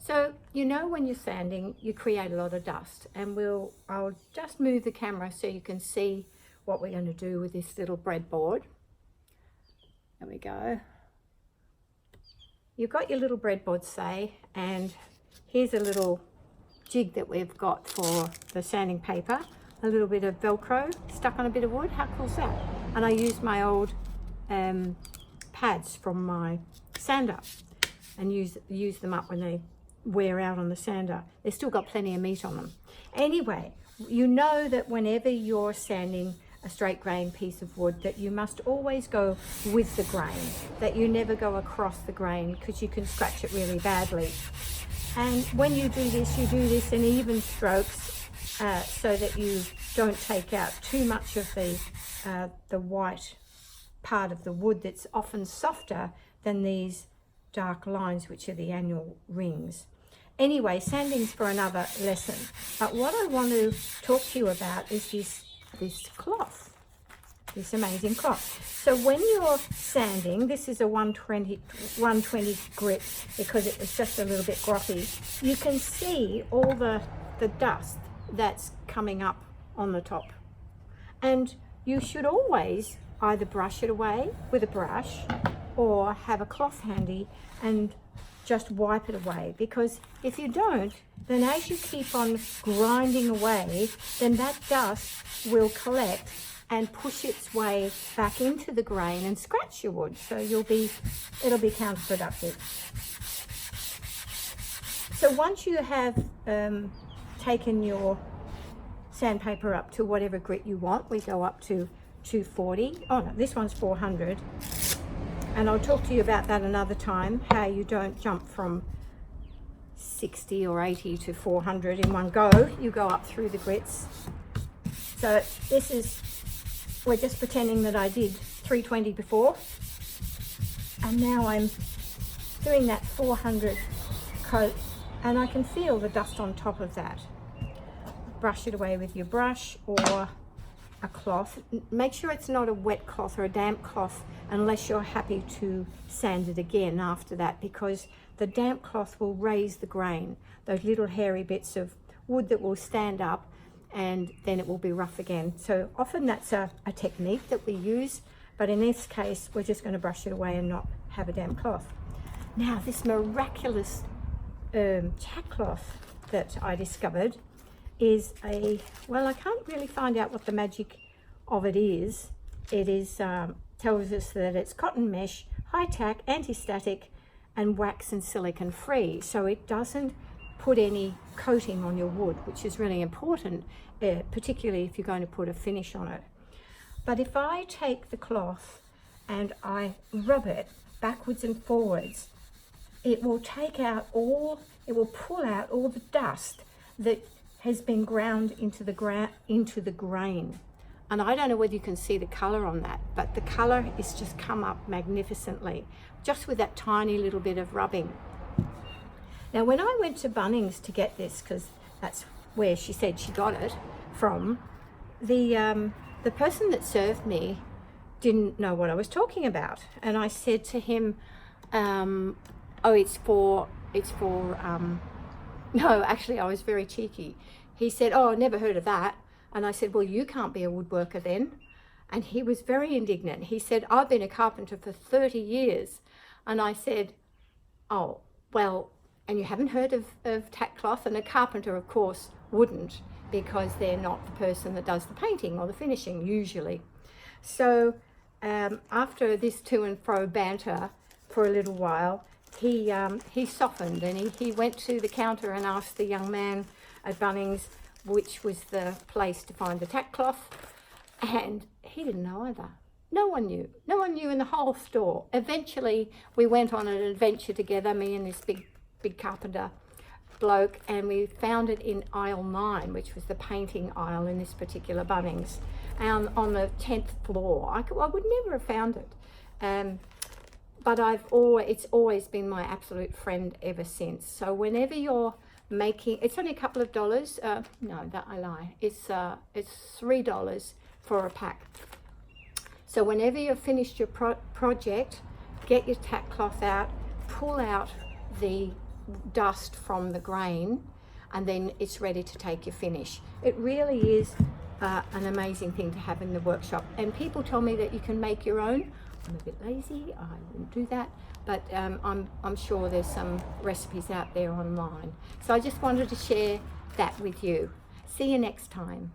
So, you know, when you're sanding, you create a lot of dust, and I'll just move the camera so you can see what we're going to do with this little breadboard. There we go. You've got your little breadboard, say, and here's a little jig that we've got for the sanding paper, a little bit of Velcro stuck on a bit of wood. How cool is that? And I used my old pads from my sander and use them up when they wear out on the sander. They've still got plenty of meat on them. Anyway, you know that whenever you're sanding a straight grain piece of wood, that you must always go with the grain, that you never go across the grain, because you can scratch it really badly. And when you do this in even strokes, so that you don't take out too much of the white part of the wood that's often softer than these dark lines, which are the annual rings. Anyway, sanding's for another lesson. But what I want to talk to you about is this cloth, this amazing cloth. So when you're sanding, this is a 120 grit, because it was just a little bit grotty. You can see all the dust that's coming up on the top. And you should always either brush it away with a brush or have a cloth handy and just wipe it away, because if you don't, then as you keep on grinding away, then that dust will collect and push its way back into the grain and scratch your wood. So it'll be counterproductive. So once you have taken your sandpaper up to whatever grit you want, we go up to 240. Oh no, this one's 400. And I'll talk to you about that another time, how you don't jump from 60 or 80 to 400 in one go. You go up through the grits. So we're just pretending that I did 320 before. And now I'm doing that 400 coat, and I can feel the dust on top of that. Brush it away with your brush or a cloth. Make sure it's not a wet cloth or a damp cloth, unless you're happy to sand it again after that, because the damp cloth will raise the grain, those little hairy bits of wood that will stand up, and then it will be rough again. So often that's a technique that we use, but in this case we're just going to brush it away and not have a damp cloth. Now this miraculous tack cloth that I discovered is well, I can't really find out what the magic of it is. It is tells us that it's cotton mesh, high tack, anti-static, and wax and silicone free. So it doesn't put any coating on your wood, which is really important, particularly if you're going to put a finish on it. But if I take the cloth and I rub it backwards and forwards, it will pull out all the dust that has been ground into the grain. And I don't know whether you can see the color on that, but the color is just come up magnificently, just with that tiny little bit of rubbing. Now, when I went to Bunnings to get this, because that's where she said she got it from, the person that served me didn't know what I was talking about. And I said to him, oh, no, actually I was very cheeky. He said, oh, never heard of that. And I said, well, you can't be a woodworker then. And he was very indignant. He said, I've been a carpenter for 30 years. And I said, oh, well, and you haven't heard of tack cloth? And a carpenter, of course, wouldn't, because they're not the person that does the painting or the finishing usually. So after this to and fro banter for a little while, he softened, and he went to the counter and asked the young man at Bunnings which was the place to find the tack cloth, and he didn't know either. No one knew in the whole store. Eventually we went on an adventure together, me and this big carpenter bloke, and we found it in aisle 9, which was the painting aisle in this particular Bunnings, and on the 10th floor. I would never have found it. But it's always been my absolute friend ever since. So whenever you're making, it's only a couple of dollars. No, that I lie. It's $3 for a pack. So whenever you've finished your project, get your tack cloth out, pull out the dust from the grain, and then it's ready to take your finish. It really is an amazing thing to have in the workshop. And people tell me that you can make your own. I'm a bit lazy, I wouldn't do that, but I'm sure there's some recipes out there online. So I just wanted to share that with you. See you next time.